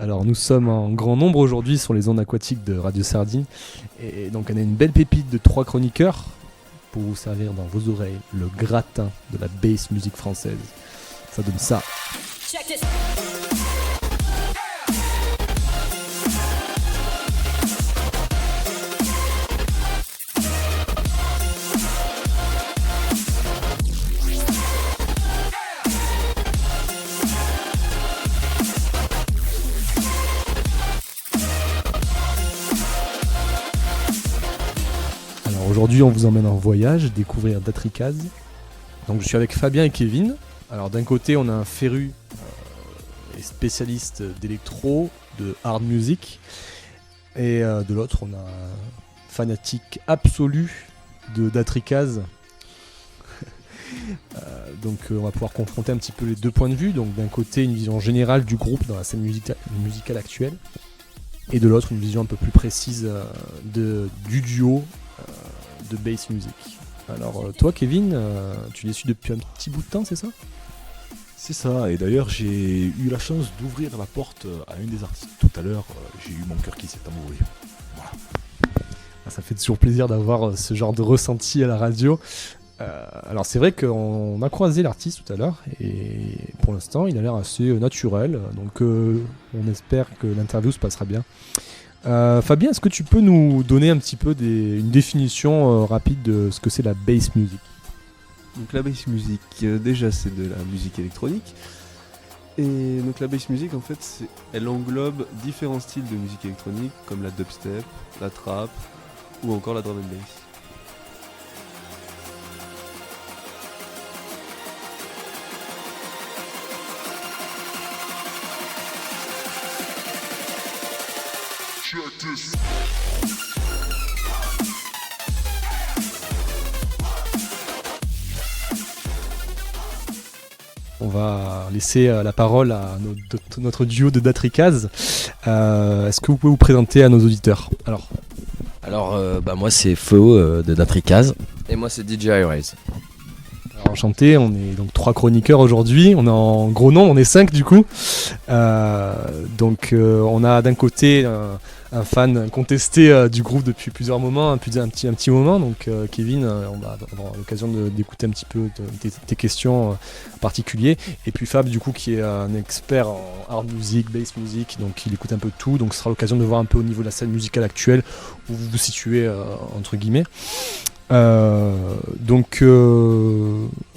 Alors nous sommes en grand nombre aujourd'hui sur les ondes aquatiques de Radio Sardine. Et donc on a une belle pépite de 3 chroniqueurs pour vous servir dans vos oreilles le gratin de la bass musique française. Ça donne ça. Check this. Aujourd'hui, on vous emmène en voyage, découvrir Datricaz. Donc je suis avec Fabien et Kevin. Alors d'un côté, on a un féru et spécialiste d'électro, de hard music. Et de l'autre, on a un fanatique absolu de Datricaz. Donc on va pouvoir confronter un petit peu les deux points de vue. Donc d'un côté, une vision générale du groupe dans la scène musicale actuelle. Et de l'autre, une vision un peu plus précise du duo de bass music. Alors toi Kevin, tu les suis depuis un petit bout de temps, c'est ça ? C'est ça, et d'ailleurs j'ai eu la chance d'ouvrir la porte à un des artistes tout à l'heure, j'ai eu mon cœur qui s'est envolé. Voilà. Ça fait toujours plaisir d'avoir ce genre de ressenti à la radio. Alors c'est vrai qu'on a croisé l'artiste tout à l'heure, et pour l'instant il a l'air assez naturel, donc on espère que l'interview se passera bien. Fabien, est-ce que tu peux nous donner un petit peu une définition rapide de ce que c'est la bass music ? Donc la bass music, déjà c'est de la musique électronique. Et donc la bass music en fait, elle englobe différents styles de musique électronique comme la dubstep, la trap ou encore la drum and bass. On va laisser la parole à notre duo de Datricaz. Est-ce que vous pouvez vous présenter à nos auditeurs ? Alors moi c'est Flo de Datricaz. Et moi c'est DJ iRaise. Enchanté, on est donc 3 chroniqueurs aujourd'hui, on est en gros nombre, on est 5 du coup. On a d'un côté un fan contesté du groupe depuis plusieurs moments, un petit moment. Donc Kevin, on va avoir l'occasion d'écouter un petit peu tes questions en particulier. Et puis Fab du coup qui est un expert en hard music, bass music, donc il écoute un peu tout. Donc ce sera l'occasion de voir un peu au niveau de la scène musicale actuelle où vous vous situez entre guillemets.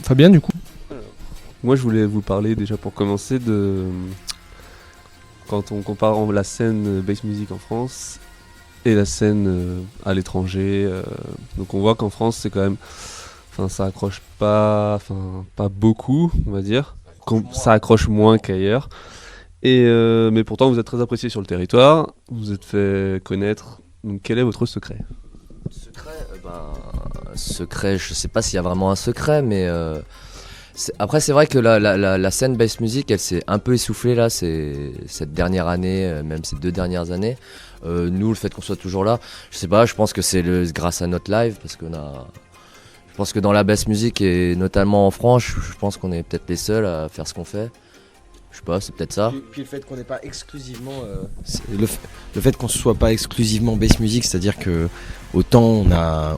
Fabien du coup. Moi je voulais vous parler déjà pour commencer de quand on compare la scène bass music en France et la scène à l'étranger. Donc on voit qu'en France c'est quand même, ça accroche pas beaucoup on va dire. Ça accroche moins qu'ailleurs. Mais pourtant vous êtes très apprécié sur le territoire, vous êtes fait connaître. Donc quel est votre secret ? Secret, je sais pas s'il y a vraiment un secret, mais après c'est vrai que la scène bass music elle s'est un peu essoufflée là cette dernière année, même ces 2 dernières années. Nous, le fait qu'on soit toujours là, je sais pas, je pense que c'est grâce à notre live, parce je pense que dans la bass music et notamment en France, je pense qu'on est peut-être les seuls à faire ce qu'on fait. Je sais pas, c'est peut-être ça. Puis le fait qu'on n'est pas exclusivement... le fait qu'on ne soit pas exclusivement bass music, c'est-à-dire que autant on a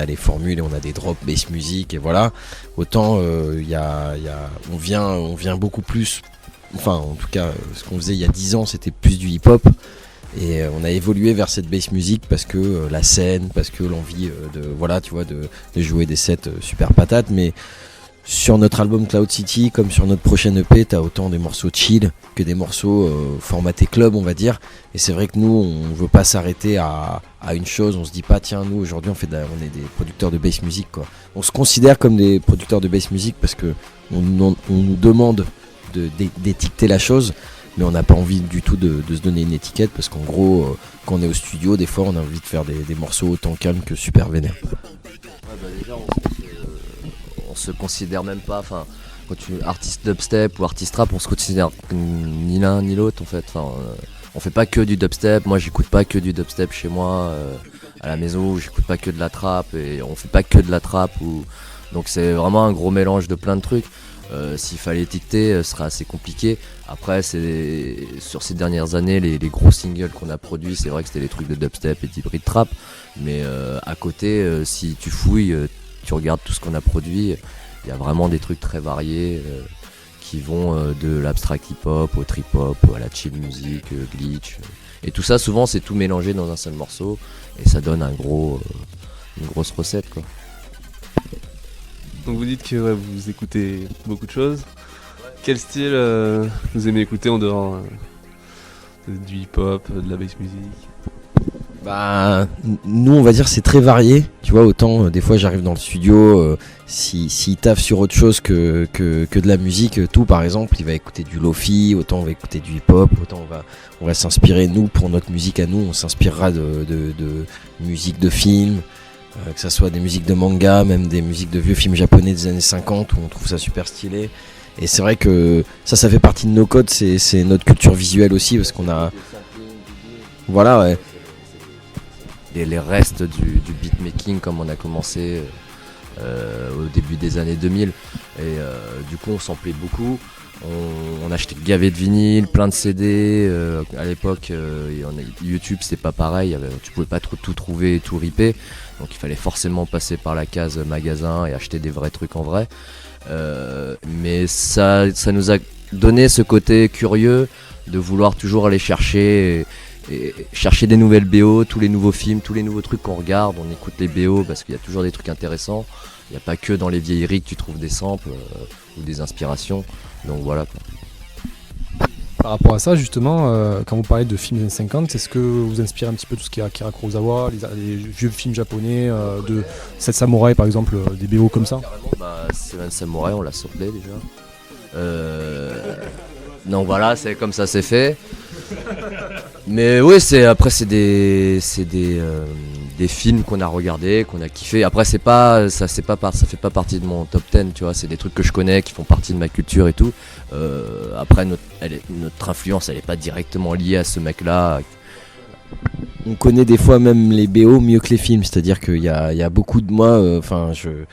les formules et on a des drops bass music et voilà, autant on vient beaucoup plus... Enfin, en tout cas, ce qu'on faisait il y a 10 ans, c'était plus du hip-hop. Et on a évolué vers cette bass music parce que la scène, parce que l'envie de jouer des sets super patates. Mais sur notre album Cloud City, comme sur notre prochaine EP, t'as autant des morceaux chill que des morceaux formatés club, on va dire. Et c'est vrai que nous, on veut pas s'arrêter à une chose. On se dit pas, tiens, nous aujourd'hui on est des producteurs de bass music, quoi. On se considère comme des producteurs de bass music parce que on nous demande d'étiqueter la chose. Mais on n'a pas envie du tout de se donner une étiquette parce qu'en gros, quand on est au studio, des fois on a envie de faire des morceaux autant calmes que super vénères. Déjà, on se considère même pas, quand tu es artiste dubstep ou artiste rap, on se considère ni l'un ni l'autre en fait. On fait pas que du dubstep, moi j'écoute pas que du dubstep chez moi à la maison, j'écoute pas que de la trap et on fait pas que de la trap. Donc c'est vraiment un gros mélange de plein de trucs. S'il fallait étiqueter, ce serait assez compliqué. Après, sur ces dernières années, les gros singles qu'on a produits, c'est vrai que c'était les trucs de dubstep et d'hybrid trap. Mais à côté, si tu fouilles, tu regardes tout ce qu'on a produit, il y a vraiment des trucs très variés qui vont de l'abstract hip-hop au trip-hop, à la chill music, glitch. Et tout ça, souvent, c'est tout mélangé dans un seul morceau et ça donne une grosse recette, quoi. Donc vous dites que vous écoutez beaucoup de choses. Quel style vous aimez écouter en dehors du hip-hop, de la bass music? Bah, nous on va dire c'est très varié, tu vois, autant des fois j'arrive dans le studio, s'il taffe sur autre chose que de la musique, tout par exemple, il va écouter du lofi, autant on va écouter du hip-hop, autant on va s'inspirer, nous, pour notre musique à nous, on s'inspirera de musique de film, que ça soit des musiques de manga, même des musiques de vieux films japonais des années 50 où on trouve ça super stylé. Et c'est vrai que ça fait partie de nos codes, c'est notre culture visuelle aussi, parce qu'on a... Voilà, ouais. Les restes du beatmaking comme on a commencé au début des années 2000 et du coup on samplait beaucoup, on achetait gavé de vinyle, plein de CD, à l'époque YouTube c'était pas pareil, tu pouvais pas tout trouver et tout ripper, donc il fallait forcément passer par la case magasin et acheter des vrais trucs en vrai, mais ça nous a donné ce côté curieux de vouloir toujours aller chercher et chercher des nouvelles BO, tous les nouveaux films, tous les nouveaux trucs qu'on regarde, on écoute les BO parce qu'il y a toujours des trucs intéressants. Il n'y a pas que dans les vieilleries que tu trouves des samples ou des inspirations. Donc voilà, quoi. Par rapport à ça, justement, quand vous parlez de films des années 50, est-ce que vous inspirez un petit peu tout ce qui est Akira Kurosawa, les vieux films japonais, de Sept Samouraïs par exemple, des BO comme ça? Seven Samurai, on l'a samplé déjà. Donc voilà, c'est comme ça c'est fait. Mais oui, c'est des films qu'on a regardés, qu'on a kiffé. Après ça fait pas partie de mon top 10, tu vois, c'est des trucs que je connais qui font partie de ma culture et tout. Après notre influence, elle est pas directement liée à ce mec-là. On connaît des fois même les BO mieux que les films, c'est-à-dire qu'il y a beaucoup de moi,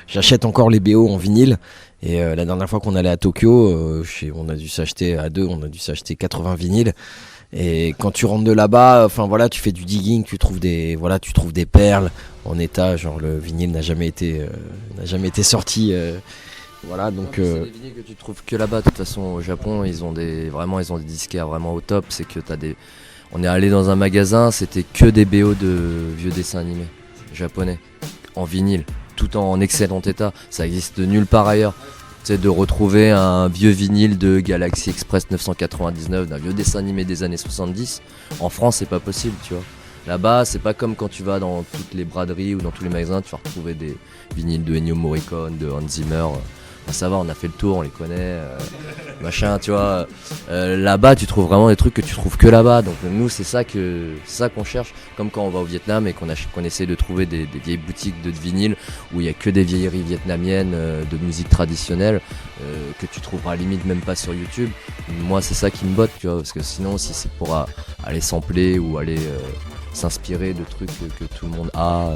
j'achète encore les BO en vinyle. Et la dernière fois qu'on allait à Tokyo, on a dû s'acheter à deux, on a dû s'acheter 80 vinyles. Et quand tu rentres de là-bas, tu fais du digging, tu trouves des perles en état, genre le vinyle n'a jamais été sorti. Voilà, donc. C'est des vinyles que tu trouves que là-bas. De toute façon, au Japon, ils ont des disquaires vraiment au top. C'est que on est allé dans un magasin, c'était que des BO de vieux dessins animés japonais en vinyle, tout en excellent état. Ça existe nulle part ailleurs. C'est de retrouver un vieux vinyle de Galaxy Express 999 d'un vieux dessin animé des années 70. En France, c'est pas possible, tu vois. Là-bas, c'est pas comme quand tu vas dans toutes les braderies ou dans tous les magasins, tu vas retrouver des vinyles de Ennio Morricone, de Hans Zimmer. Ça va, on a fait le tour, on les connaît, machin, tu vois. Là-bas, tu trouves vraiment des trucs que tu trouves que là-bas. Donc nous, c'est ça qu'on cherche. Comme quand on va au Vietnam et qu'on essaie de trouver des vieilles boutiques de vinyle où il y a que des vieilleries vietnamiennes de musique traditionnelle que tu trouveras limite même pas sur YouTube. Moi, c'est ça qui me botte, tu vois, parce que sinon, si c'est pour aller sampler ou aller s'inspirer de trucs que tout le monde a,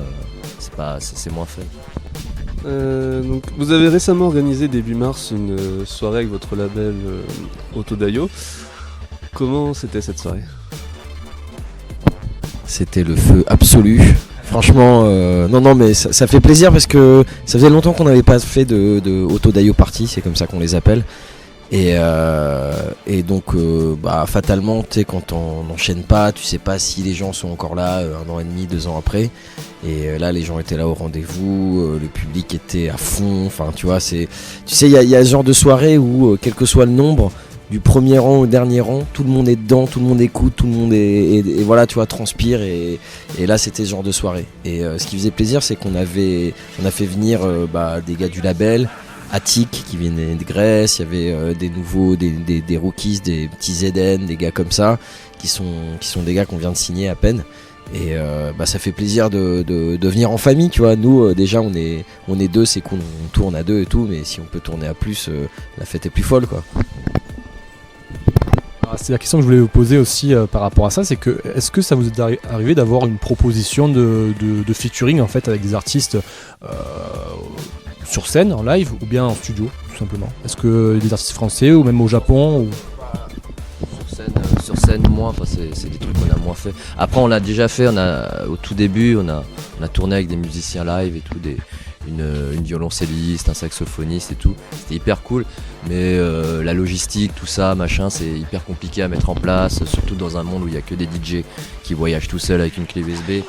c'est moins fun. Donc, vous avez récemment organisé début mars une soirée avec votre label Autodayo. Comment c'était cette soirée? C'était le feu absolu. Franchement, non, mais ça fait plaisir parce que ça faisait longtemps qu'on n'avait pas fait de Autodayo Party, c'est comme ça qu'on les appelle. Et donc, fatalement, tu sais, quand on n'enchaîne pas, tu sais pas si les gens sont encore là 1 an et demi, 2 ans après. Et là, les gens étaient là au rendez-vous, le public était à fond. Enfin, tu vois, tu sais, il y a ce genre de soirée où, quel que soit le nombre, du premier rang au dernier rang, tout le monde est dedans, tout le monde écoute, tout le monde et voilà, tu vois, transpire. Et là, c'était ce genre de soirée. Et ce qui faisait plaisir, c'est qu'on a fait venir des gars du label. Attic qui venait de Grèce, il y avait des nouveaux, des rookies, des petits Zeden, des gars comme ça, qui sont des gars qu'on vient de signer à peine. Et ça fait plaisir de venir en famille, tu vois. Nous déjà on est 2, c'est cool, on tourne à 2 et tout, mais si on peut tourner à plus, la fête est plus folle, quoi. C'est la question que je voulais vous poser aussi par rapport à ça, c'est que est-ce que ça vous est arrivé d'avoir une proposition de featuring en fait avec des artistes sur scène, en live ou bien en studio, tout simplement? Est-ce que des artistes français ou même au Japon ou... Sur scène moins, enfin, c'est des trucs qu'on a moins fait. Après on l'a déjà fait, au tout début on a tourné avec des musiciens live et tout, une violoncelliste, un saxophoniste et tout, c'était hyper cool, mais la logistique, tout ça, machin, c'est hyper compliqué à mettre en place, surtout dans un monde où il n'y a que des DJ qui voyagent tout seuls avec une clé USB.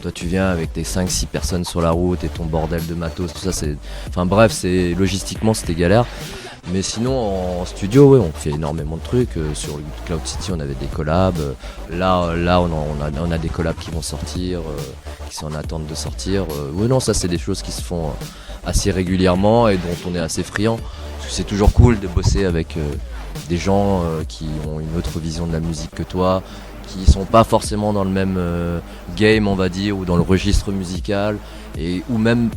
Toi tu viens avec tes 5-6 personnes sur la route et ton bordel de matos, tout ça, enfin bref, logistiquement c'était galère. Mais sinon en studio, ouais, on fait énormément de trucs. Sur Cloud City on avait des collabs. Là on a des collabs qui vont sortir, qui sont en attente de sortir. Oui non, ça c'est des choses qui se font assez régulièrement et dont on est assez friand. Parce que c'est toujours cool de bosser avec des gens qui ont une autre vision de la musique que toi, qui sont pas forcément dans le même game on va dire, ou dans le registre musical, ou même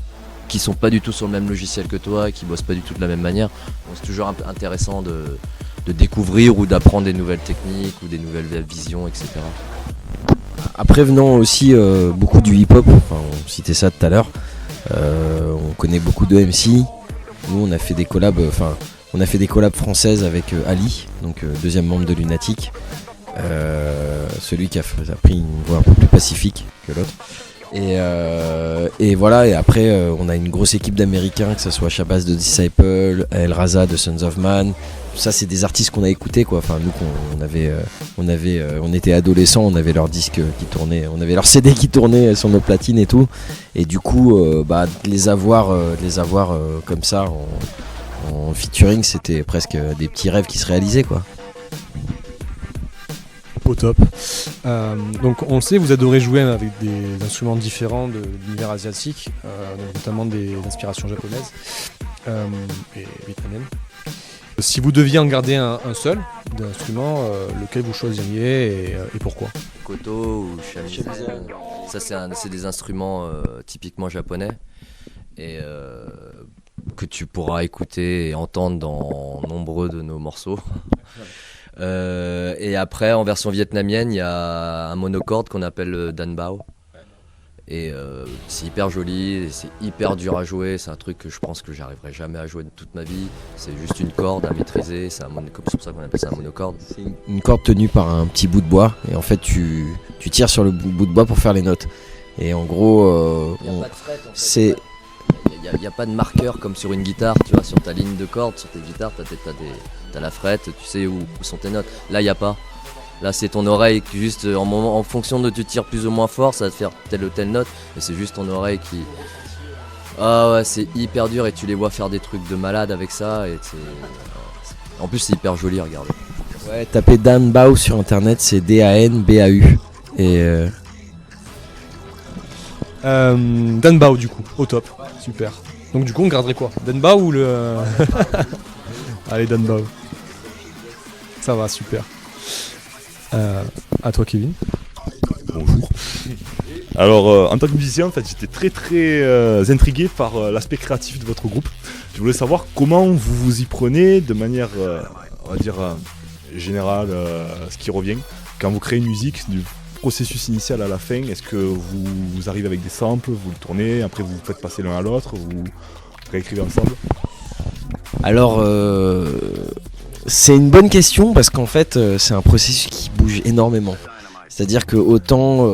qui sont pas du tout sur le même logiciel que toi, qui bossent pas du tout de la même manière. Donc c'est toujours intéressant de découvrir ou d'apprendre des nouvelles techniques ou des nouvelles visions, etc. Après venant aussi beaucoup du hip-hop, enfin, on citait ça tout à l'heure, on connaît beaucoup de MC. Nous on a fait des collabs, françaises avec Ali, donc deuxième membre de Lunatic, celui qui a pris une voix un peu plus pacifique que l'autre. Et voilà, et après on a une grosse équipe d'Américains, que ce soit Shabazz de Disciple, El Raza de Sons of Man. Ça c'est des artistes qu'on a écoutés quoi. Enfin nous on était adolescents, on avait leurs disques qui tournaient, on avait leurs CD qui tournaient sur nos platines et tout. Et du coup de les avoir comme ça en featuring, c'était presque des petits rêves qui se réalisaient quoi. Au top. Donc on le sait, vous adorez jouer avec des instruments différents de l'univers asiatique, donc notamment des inspirations japonaises et vietnamiennes. Si vous deviez en garder un seul d'instrument, lequel vous choisiriez et pourquoi? Koto ou shamisen, ça c'est des instruments typiquement japonais et que tu pourras écouter et entendre dans nombreux de nos morceaux. Et après en version vietnamienne il y a un monocorde qu'on appelle Dan Bao et c'est hyper joli et c'est hyper dur à jouer, c'est un truc que je pense que j'arriverai jamais à jouer de toute ma vie, c'est juste une corde à maîtriser, c'est pour ça qu'on appelle ça un monocorde. C'est une corde tenue par un petit bout de bois et en fait tu tires sur le bout de bois pour faire les notes et en gros il n'y a pas de fret, en fait. Il n'y a pas de marqueur comme sur une guitare, tu vois, sur ta ligne de cordes, sur tes guitares, t'as la frette, tu sais où sont tes notes. Là, il n'y a pas. Là, c'est ton oreille qui, juste en fonction de tu tires plus ou moins fort, ça va te faire telle ou telle note. Et c'est juste ton oreille qui. Ah ouais, c'est hyper dur et tu les vois faire des trucs de malade avec ça. En plus, c'est hyper joli à regarder. Ouais, tapez Dan Bao sur internet, c'est DANBAU. Et. Dan Bao du coup, au top, super. Donc du coup on garderait quoi? Dan Bao ou le... Allez Dan Bao. Ça va, super. À toi Kevin. Bonjour. Alors en tant que musicien, en fait, j'étais très intrigué par l'aspect créatif de votre groupe. Je voulais savoir comment vous vous y prenez de manière, on va dire, générale, ce qui revient. Quand vous créez une musique, du processus initial à la fin, est-ce que vous arrivez avec des samples, vous le tournez, après vous faites passer l'un à l'autre, vous réécrivez ensemble? Alors c'est une bonne question parce qu'en fait c'est un processus qui bouge énormément. C'est-à-dire que autant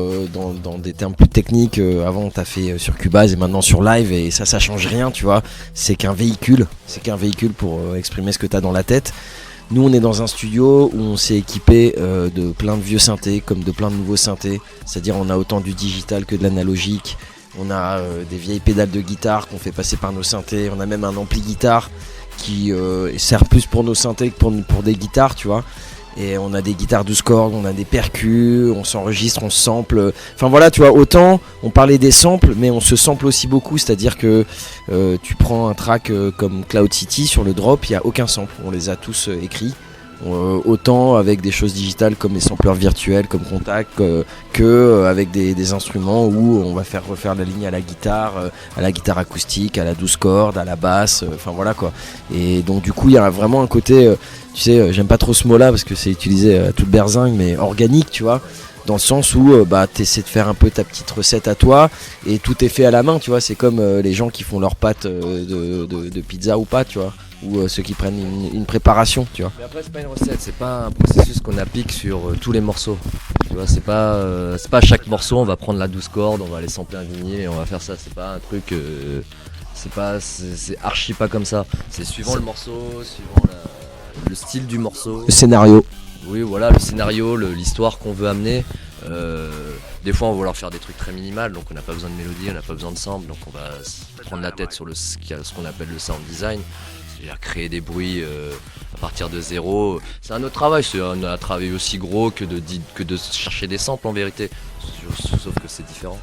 dans des termes plus techniques, avant t'as fait sur Cubase et maintenant sur Live et ça change rien, tu vois. C'est qu'un véhicule pour exprimer ce que t'as dans la tête. Nous on est dans un studio où on s'est équipé de plein de vieux synthés comme de plein de nouveaux synthés. C'est-à-dire on a autant du digital que de l'analogique. On a des vieilles pédales de guitare qu'on fait passer par nos synthés. On a même un ampli guitare qui sert plus pour nos synthés que pour des guitares, tu vois. Et on a des guitares 12 cordes, on a des percus, on s'enregistre, on sample. Enfin voilà, tu vois, autant on parlait des samples, mais on se sample aussi beaucoup. C'est-à-dire que tu prends un track comme Cloud City sur le drop, il n'y a aucun sample. On les a tous écrits. Autant avec des choses digitales comme les sampleurs virtuels, comme Contact, que avec des instruments où on va faire refaire la ligne à la guitare acoustique, à la 12 cordes, à la basse. Enfin voilà quoi. Et donc du coup, il y a vraiment un côté... Tu sais, j'aime pas trop ce mot-là parce que c'est utilisé à toute berzingue, mais organique, tu vois, dans le sens où t'essaies de faire un peu ta petite recette à toi et tout est fait à la main, tu vois. C'est comme les gens qui font leurs pâtes de pizza ou pas, tu vois. ou ceux qui prennent une préparation, tu vois. Mais après c'est pas une recette, c'est pas un processus qu'on applique sur tous les morceaux. Tu vois, c'est pas à chaque morceau on va prendre la 12 cordes, on va aller sampler un vinyle et on va faire ça. C'est pas un truc, c'est archi pas comme ça. C'est suivant le morceau, suivant le style du morceau. Le scénario. Oui, voilà, le scénario, l'histoire qu'on veut amener. Des fois on va vouloir faire des trucs très minimales, donc on n'a pas besoin de mélodie, on n'a pas besoin de sample, donc on va se prendre la tête sur ce qu'on appelle le sound design, c'est-à-dire créer des bruits à partir de zéro. C'est un autre travail, c'est un travail aussi gros que de chercher des samples en vérité, sauf que c'est différent.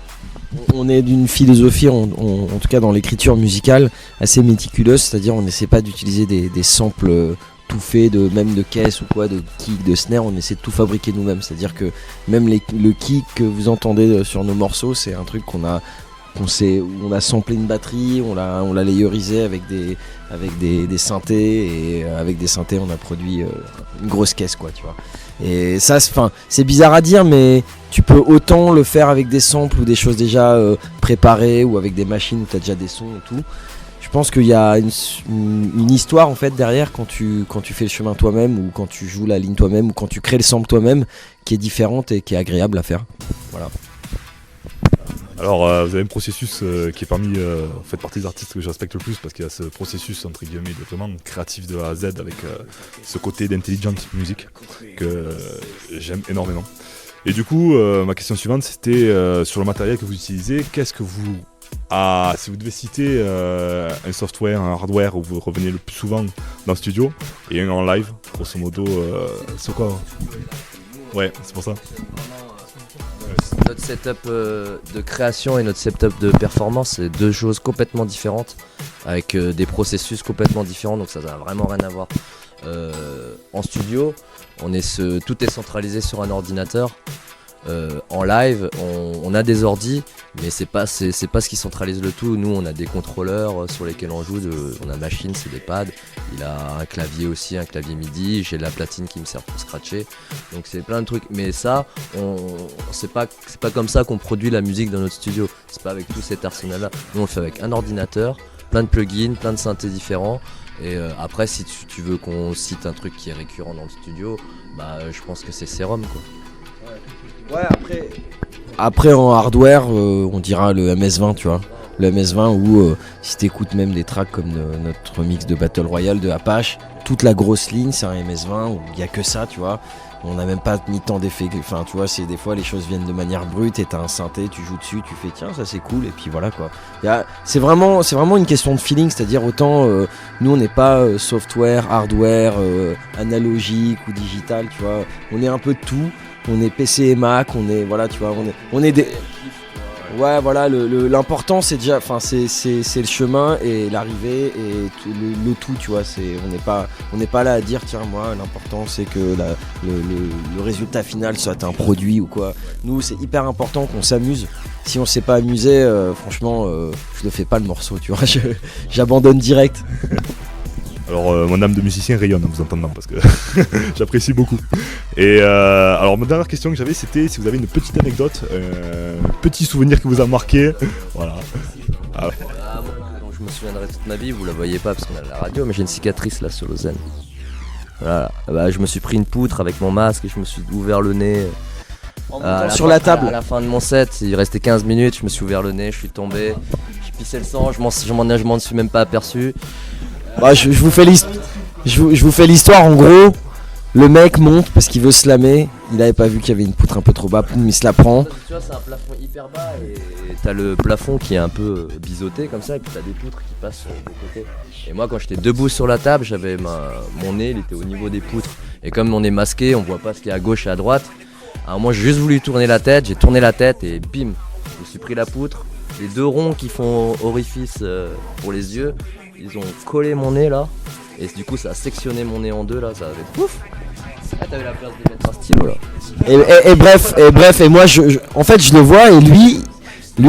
On est d'une philosophie, en tout cas dans l'écriture musicale, assez méticuleuse, c'est-à-dire on n'essaie pas d'utiliser des samples tout fait, même de caisse ou quoi, de kick, de snare, on essaie de tout fabriquer nous-mêmes. C'est-à-dire que même le kick que vous entendez sur nos morceaux, c'est un truc on a samplé une batterie, on l'a layerisé avec des synthés, et avec des synthés on a produit une grosse caisse, quoi, tu vois. Et ça, c'est bizarre à dire, mais tu peux autant le faire avec des samples ou des choses déjà préparées, ou avec des machines où tu as déjà des sons et tout. Je pense qu'il y a une histoire en fait derrière quand tu fais le chemin toi-même, ou quand tu joues la ligne toi-même, ou quand tu crées le sample toi-même, qui est différente et qui est agréable à faire. Voilà. Alors vous avez un processus qui est vous faites partie des artistes que je respecte le plus, parce qu'il y a ce processus entre guillemets de vraiment créatif de A à Z, avec ce côté d'intelligent music que j'aime énormément. Et du coup ma question suivante c'était sur le matériel que vous utilisez, qu'est-ce que vous... si vous devez citer un software, un hardware où vous revenez le plus souvent dans le studio, et un en live, grosso modo, c'est quoi? Ouais, c'est pour ça. Notre setup de création et notre setup de performance, c'est deux choses complètement différentes, avec des processus complètement différents, donc ça n'a vraiment rien à voir. En studio, tout est centralisé sur un ordinateur. En live, on a des ordis, mais c'est pas ce qui centralise le tout. Nous, on a des contrôleurs sur lesquels on joue. On a machine, c'est des pads. Il a un clavier aussi, un clavier MIDI. J'ai de la platine qui me sert pour scratcher. Donc c'est plein de trucs. Mais ça, c'est pas comme ça qu'on produit la musique dans notre studio. C'est pas avec tout cet arsenal-là. Nous, on le fait avec un ordinateur, plein de plugins, plein de synthés différents. Et après, si tu veux qu'on cite un truc qui est récurrent dans le studio, je pense que c'est Serum, quoi. Ouais, après en hardware, on dira le MS-20, tu vois. Le MS-20 où si t'écoutes même des tracks comme notre mix de Battle Royale de Apache, toute la grosse ligne c'est un MS-20 où il n'y a que ça, tu vois. On n'a même pas mis tant d'effets, enfin tu vois, c'est des fois les choses viennent de manière brute et t'as un synthé, tu joues dessus, tu fais tiens ça c'est cool, et puis voilà quoi. C'est vraiment une question de feeling, c'est-à-dire autant nous on n'est pas software, hardware, analogique ou digital, tu vois. On est un peu de tout. On est PC et Mac, on est des... Ouais, voilà, l'important c'est déjà, c'est le chemin et l'arrivée et le tout, tu vois. On n'est pas là à dire tiens moi l'important c'est que le résultat final soit un produit ou quoi. Nous c'est hyper important qu'on s'amuse. Si on s'est pas amusé, franchement, je le fais pas le morceau, tu vois. J'abandonne direct. Alors mon âme de musicien rayonne en vous entendant, parce que j'apprécie beaucoup. Et alors ma dernière question que j'avais, c'était si vous avez une petite anecdote, un petit souvenir qui vous a marqué. Voilà. Donc je me souviendrai toute ma vie, vous la voyez pas parce qu'on a la radio, mais j'ai une cicatrice là sur le zen. Voilà. Je me suis pris une poutre avec mon masque et je me suis ouvert le nez. Sur la table. À la fin de mon set, il restait 15 minutes, je me suis ouvert le nez, je suis tombé, j'ai pissé le sang, je m'en suis même pas aperçu. Je vous fais l'histoire en gros. Le mec monte parce qu'il veut slammer. Il avait pas vu qu'il y avait une poutre un peu trop bas. Poum, il se la prend. Tu vois, c'est un plafond hyper bas et t'as le plafond qui est un peu biseauté comme ça, et puis t'as des poutres qui passent sur les côtés. Et moi, quand j'étais debout sur la table, j'avais mon nez, il était au niveau des poutres. Et comme on est masqué, on voit pas ce qu'il y a à gauche et à droite. Alors moi, j'ai juste voulu tourner la tête. J'ai tourné la tête et bim, je me suis pris la poutre. Les deux ronds qui font orifice pour les yeux, ils ont collé mon nez là. Et du coup, ça a sectionné mon nez en deux là. Ça avait ouf. Ah, t'avais la place de mettre un stylo là. Et bref, et moi en fait je le vois, et lui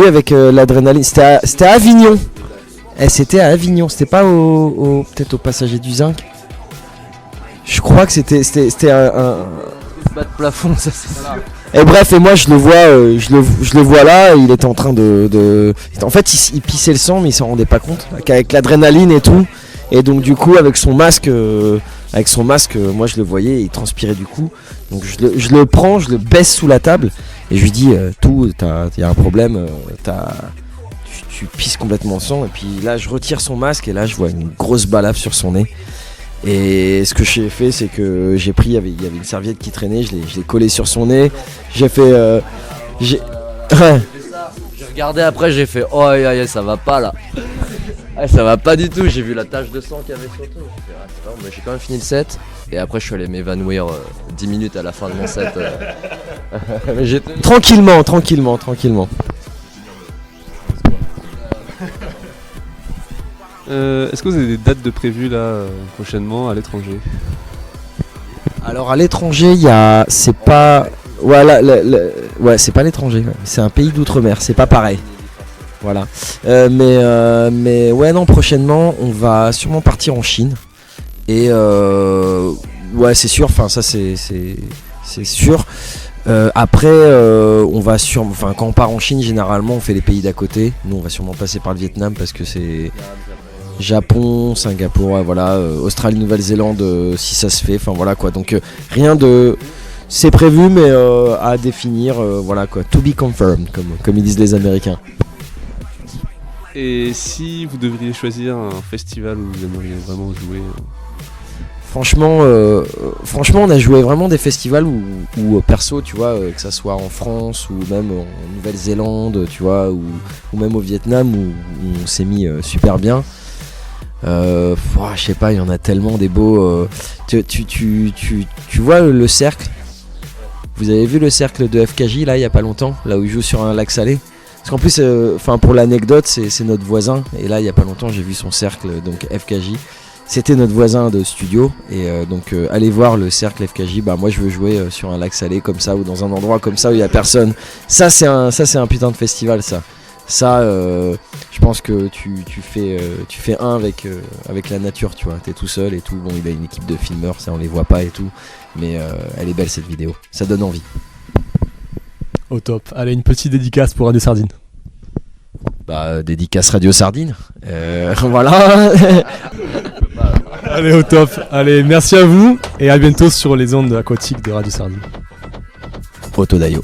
avec l'adrénaline, c'était à Avignon. C'était à Avignon, c'était pas peut-être au Passager du Zinc. Je crois que c'était un bas de plafond, ça c'est ça. Et bref, et moi je le vois là, il était en train en fait il pissait le sang mais il s'en rendait pas compte, qu'avec l'adrénaline et tout. Et donc du coup avec son masque, moi je le voyais, il transpirait du coup. Donc je le prends, je le baisse sous la table et je lui dis il y a un problème, tu pisses complètement sang. Et puis là je retire son masque et là je vois une grosse balafre sur son nez. Et ce que j'ai fait, c'est que j'ai pris, il y avait une serviette qui traînait, je l'ai collée sur son nez. J'ai fait, J'ai regardé après, j'ai fait oh aïe aïe, ça va pas là. Ah, ça va pas du tout, j'ai vu la tache de sang qu'il y avait sur tout. J'ai fait, c'est bon, mais j'ai quand même fini le set. Et après, je suis allé m'évanouir 10 minutes à la fin de mon set. Mais j'ai tenu. tranquillement. Est-ce que vous avez des dates de prévues là prochainement à l'étranger? Alors à l'étranger, c'est pas, voilà, c'est pas l'étranger, ouais. C'est un pays d'outre-mer, c'est pas pareil. Voilà. Mais ouais, non, prochainement, on va sûrement partir en Chine. Et ouais, c'est sûr. Enfin, ça, c'est sûr. Après, on va quand on part en Chine, généralement, on fait les pays d'à côté. Nous, on va sûrement passer par le Vietnam parce que c'est Japon, Singapour, ouais, voilà, Australie, Nouvelle-Zélande, si ça se fait. Enfin voilà quoi. Donc rien de, c'est prévu, mais à définir. Voilà quoi. To be confirmed, comme ils disent les Américains. Et si vous devriez choisir un festival où vous aimeriez vraiment jouer? Franchement, on a joué vraiment des festivals où perso, tu vois, que ça soit en France ou même en Nouvelle-Zélande, tu vois, ou même au Vietnam où on s'est mis super bien. Je sais pas, il y en a tellement des beaux. Tu vois le cercle? Vous avez vu le cercle de FKJ là il y a pas longtemps, là où il joue sur un lac salé? Parce qu'en plus, pour l'anecdote, c'est notre voisin. Et là, il y a pas longtemps, j'ai vu son cercle, donc FKJ. C'était notre voisin de studio. Et donc, allez voir le cercle FKJ. Bah, moi, je veux jouer sur un lac salé comme ça, ou dans un endroit comme ça où il y a personne. Ça, c'est un putain de festival, ça. Ça, je pense que tu fais un avec la nature, tu vois. T'es tout seul et tout. Bon, il a une équipe de filmeurs, ça, on les voit pas et tout. Mais elle est belle, cette vidéo. Ça donne envie. Au top. Allez, une petite dédicace pour Radio Sardine. Bah, dédicace Radio Sardine. Voilà. Allez, au top. Allez, merci à vous et à bientôt sur les ondes aquatiques de Radio Sardine. Otodayo.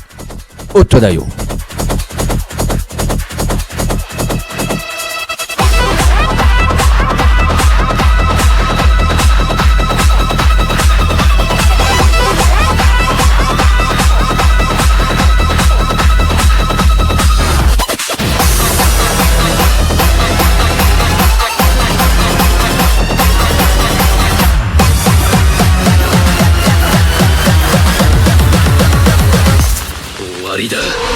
終わりだ。